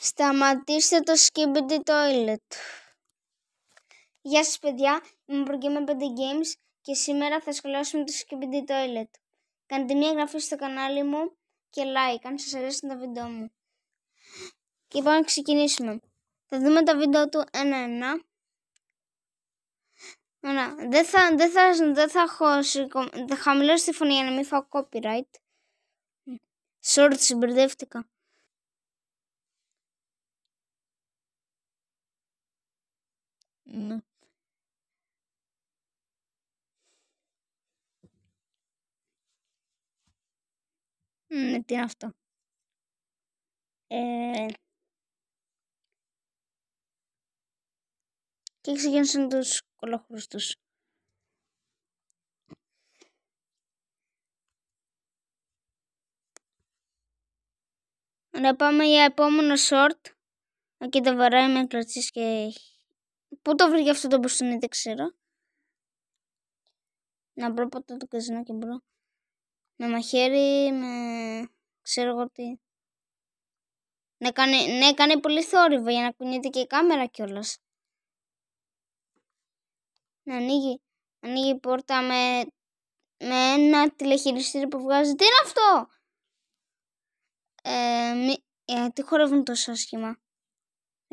Σταματήστε το Skibidi Toilet. Γεια σας παιδιά, είμαι ο Gamer 5 Games και σήμερα θα σχολιάσουμε το Skibidi Toilet. Κάντε μια εγγραφή στο κανάλι μου και like αν σας αρέσουν τα βίντεο μου. Και πάμε να ξεκινήσουμε. Θα δούμε τα βίντεο του ένα-ένα. Δεν θα χαμηλώσω τη φωνή για να μην φάω copyright. Sorry, συμπερδεύτηκα. Τι είναι αυτό? Και ξεκίνησαν τους κολόχρουστους. Να πάμε για επόμενο short. Εκεί τα βαράει με κλωτσίες και... Πού το βρήκε αυτό το μπουστούνι, δεν ξέρω. Να βρω ποτέ το καζινό και μπρο. Με μαχαίρι, με... ξέρω εγώ τι. Ναι, κάνει πολύ θόρυβο για να κουνιέται και η κάμερα κιόλας. Να ανοίγει η πόρτα με ένα τηλεχειριστήριο που βγάζει. Τι είναι αυτό? Τι χορεύουν τόσο άσχημα.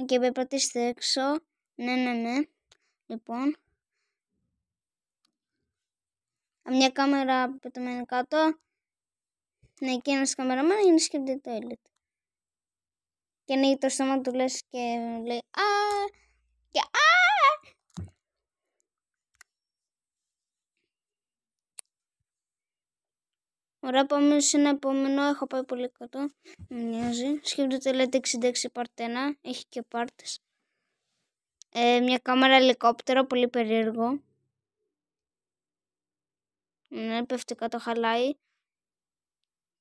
Και περπατήστε έξω. Ναι. Λοιπόν. Μια κάμερα πεταμένη κάτω. Ναι, και ένας καμεραμάν είναι Skibidi Toilet. Και ανοίγει το στόμα του λες και λέει και Ωραία, πάμε σε ένα επόμενο. Έχω πάει πολύ κάτω. Μου μοιάζει. Skibidi Toilet 66 part 1. Έχει και parts. Μια κάμερα ελικόπτερο, πολύ περίεργο. Ναι, πέφτει κάτω, χαλάει.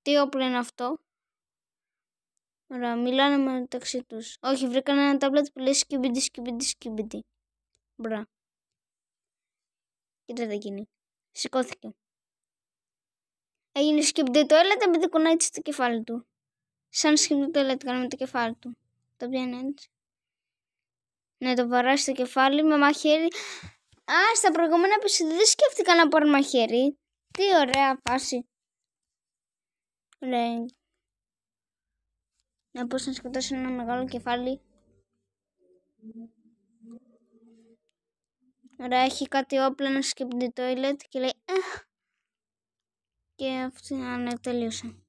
Τι όπλο είναι αυτό? Ωραία, μιλάνε μεταξύ τους. Όχι, βρήκαν ένα τάμπλετ που λέει Skibidi. Μπρα. Κοίτα τι γίνει. Σηκώθηκε. Έγινε Skibidi Toilet επειδή κουνάει έτσι το κεφάλι του. Σαν Skibidi Toilet κάνουμε το κεφάλι του. Το πιάνει έτσι. Ναι, το βαράει στο κεφάλι με μαχαίρι. Στα προηγούμενα επεισόδια δεν σκέφτηκα να πάρω μαχαίρι. Τι ωραία φάση. Ωραία. Να πώς να σκοτώσω ένα μεγάλο κεφάλι. Ωραία, έχει κάτι όπλα ένα Skibidi Toilet και λέει και αυτή τελείωσε.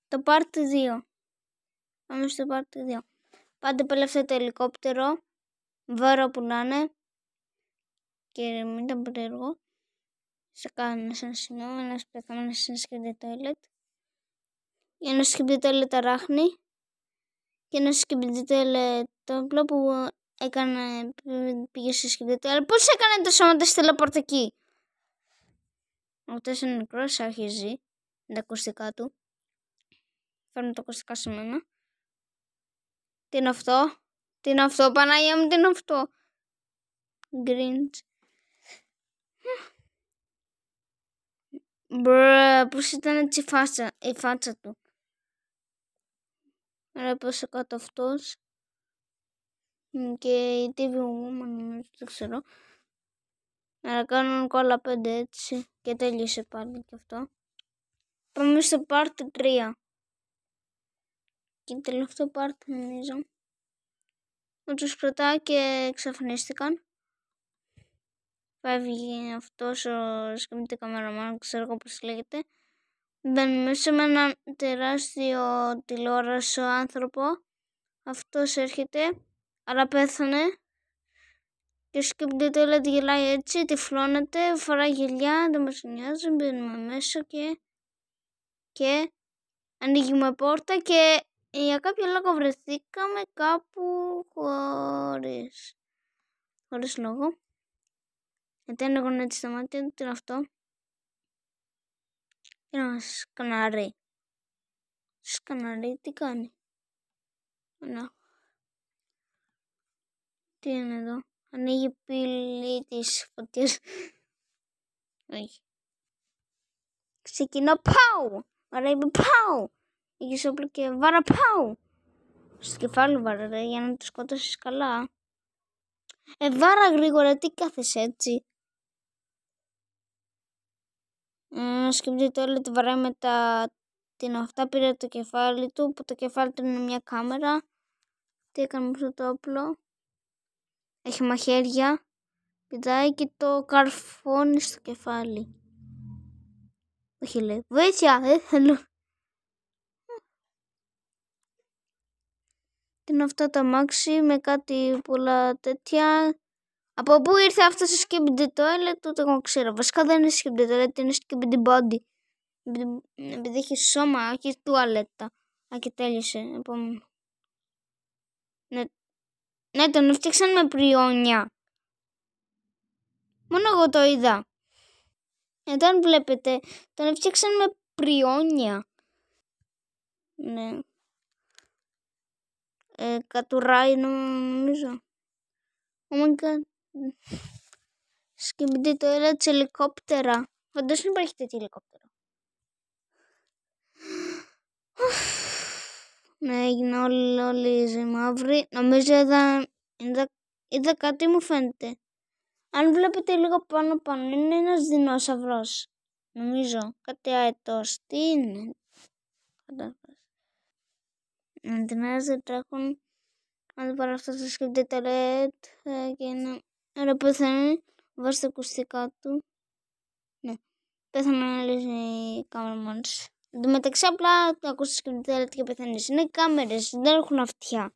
Το part 2. Πάμε στο part 2. Πάντε πάλι αυτό το ελικόπτερο. Βάρο που να είναι. Και μην ήταν περίεργο. Σε κάνω σαν σημείο. Ένας πεθαμένος σε Skibidi Toilet. Ένα Skibidi Toilet αράχνη. Και ένα Skibidi Toilet το απλό που έκανε. Πήγε στο Skibidi Toilet. Πώς έκανε το σώμα της τελεπόρτα εκεί? Αυτός είναι νεκρός, αρχίζει. Με τα ακουστικά του. Φέρνω τα ακουστικά σε μένα. Τι είναι αυτό? Παναγία μου, τι είναι αυτό? Grinch. Πώς ήταν έτσι η φάτσα του. Άρα πέσε κάτω αυτός. Και η TV Woman, δεν ξέρω. Άρα κάνουν κόλλα 5 έτσι. Και τέλειωσε πάλι και αυτό. Πάμε στο part 3. Και τελευταίο part νομίζω. Τους κρατάει και εξαφανίστηκαν. Φεύγει αυτός ο Skibidi καμεραμάν, ξέρω εγώ πώς λέγεται. Μπαίνει μέσα με ένα τεράστιο τηλεόρασο άνθρωπο. Αυτός έρχεται, αλλά πέθανε. Και ο Skibidi Toilet γελάει έτσι, τυφλώνεται, φοράει γυαλιά, δεν μας νοιάζει, μπαίνουμε μέσα και ανοίγουμε πόρτα και για κάποιο λόγο βρεθήκαμε κάπου χωρίς λόγο. Γιατί ανοίγουν έτσι τα μάτια, τι είναι αυτό? Είναι ένα σκαναρί. Σκαναρί τι κάνει? Τι είναι εδώ? Ανοίγει πύλη της φωτιάς. Όχι. Ξεκινώ, πάω! Άρα είπε πάω! Είχες όπλο και βάρα πάω. Στο κεφάλι βάρα ρε, για να το σκοτώσεις καλά. Βάρα γρήγορα, τι κάθεσαι έτσι. Σκεφτείτε το όλο, τη βαράει με την αυτά, πήρε το κεφάλι του, που το κεφάλι του είναι μια κάμερα. Τι έκανε με αυτό το όπλο. Έχει μαχαίρια. Πηδάει και το καρφώνει στο κεφάλι. Όχι λέει, βοήθεια, δεν θέλω. Τι είναι αυτό το αμάξι με κάτι πολλά τέτοια. Από πού ήρθε αυτό στο Skibidi Toilet, ούτε εγώ ξέρω. Βασικά δεν είναι Skibidi Toilet, είναι Skibidi Body. Επειδή έχει σώμα, έχει τουαλέτα. Και τέλειωσε. Επόμενο. Ναι, τον έφτιαξαν με πριόνια. Μόνο εγώ το είδα. Αν βλέπετε, τον έφτιαξαν με πριόνια. Ναι. Κατουράει νομίζω. Oh my god. Skibidi Toilet ελικόπτερα. Φαντάζομαι δεν υπάρχει τέτοιο ελικόπτερο. Ναι, έγινε όλη μαύρη. Νομίζω είδα κάτι μου φαίνεται. Αν βλέπετε λίγο πάνω είναι ένας δεινόσαυρος. Νομίζω κάτι αετός. Τι είναι. Αντινάζε τρέχουν. Αν δεν πάρω αυτό στο Skibidi Toilet και είναι ωραία πεθαίνει. Βάζει τα ακουστικά του. Ναι. Πέθανε να λύσει οι κάμεραμανς. Εν τω μεταξύ απλά το ακούς στο Skibidi Toilet και πεθαίνεις. Είναι οι κάμερες, δεν έχουν αυτιά.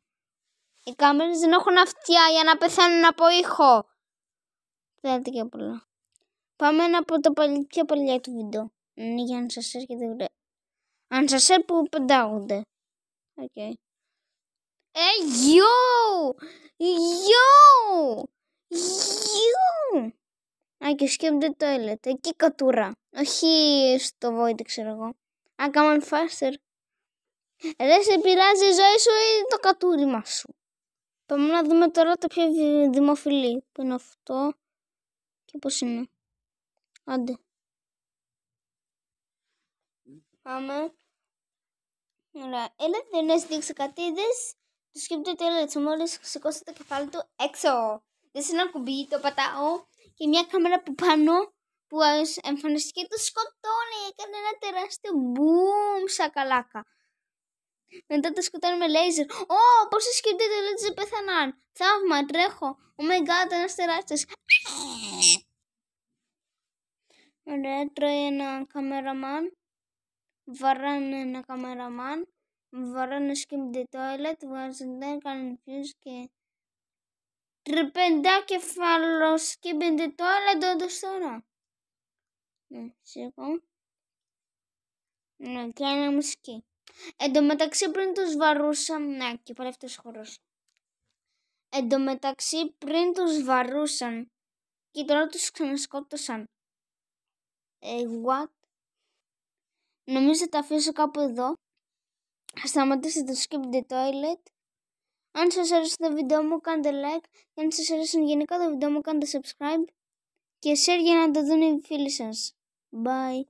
Οι κάμερες δεν έχουν αυτιά για να πεθαίνουν από ήχο. Θέλετε και πολλά. Πάμε ένα από τα πιο παλιά του βίντεο. Είναι για αν σας έρχεται ούτε. Αν σας έρχεται που πεντάγονται. Οκ. Yo! Και Skibidi Toilet. Εκεί κατούρα. Όχι στο Void, ξέρω εγώ. Come on faster. Δεν σε πειράζει η ζωή σου ή το κατούριμα σου. Πάμε να δούμε τώρα το πιο δημοφιλή. Που είναι αυτό. Και πώς είναι. Άντε. Πάμε. Ωραία. Έλα, δεν έχει δείξει κάτι, είδες. Το Skibidi Toilet μόλις σηκώσει το κεφάλι του έξω. Δεν είναι ένα κουμπί, το πατάω. Και μια κάμερα από πάνω που εμφανιστική του σκοτώνει. Έκανε ένα τεράστιο μπουμ σακαλάκα. Μετά το σκοτώνει με λέιζερ. Πώς το Skibidi Toilet δεν πέθαναν. Θαύμα, τρέχω. Oh my god, ένας τεράστιος. Ωραία, τρώει ένα καμεραμάν. Βαράνε ένα καμεραμάν. Βαράνε Skibidi Toilet. Βάζουν κάνουν fuse και... Τρυπεντά κεφάλο Skibidi Toilet όντως τώρα. Ναι, σίγουρα. Ναι, και ένα μουσική. Εν τω μεταξύ πριν τους βαρούσαν... Ναι, και πάλι αυτός χώρος. Εν τω μεταξύ πριν τους βαρούσαν και τώρα τους ξανασκότωσαν. What? Νομίζω θα τα αφήσω κάπου εδώ. Σταματήστε το Skibidi Toilet. Αν σας αρέσει το βίντεο μου κάντε like. Και αν σας αρέσουν γενικά το βίντεο μου κάντε subscribe. Και share για να το δουν οι φίλοι σας. Bye.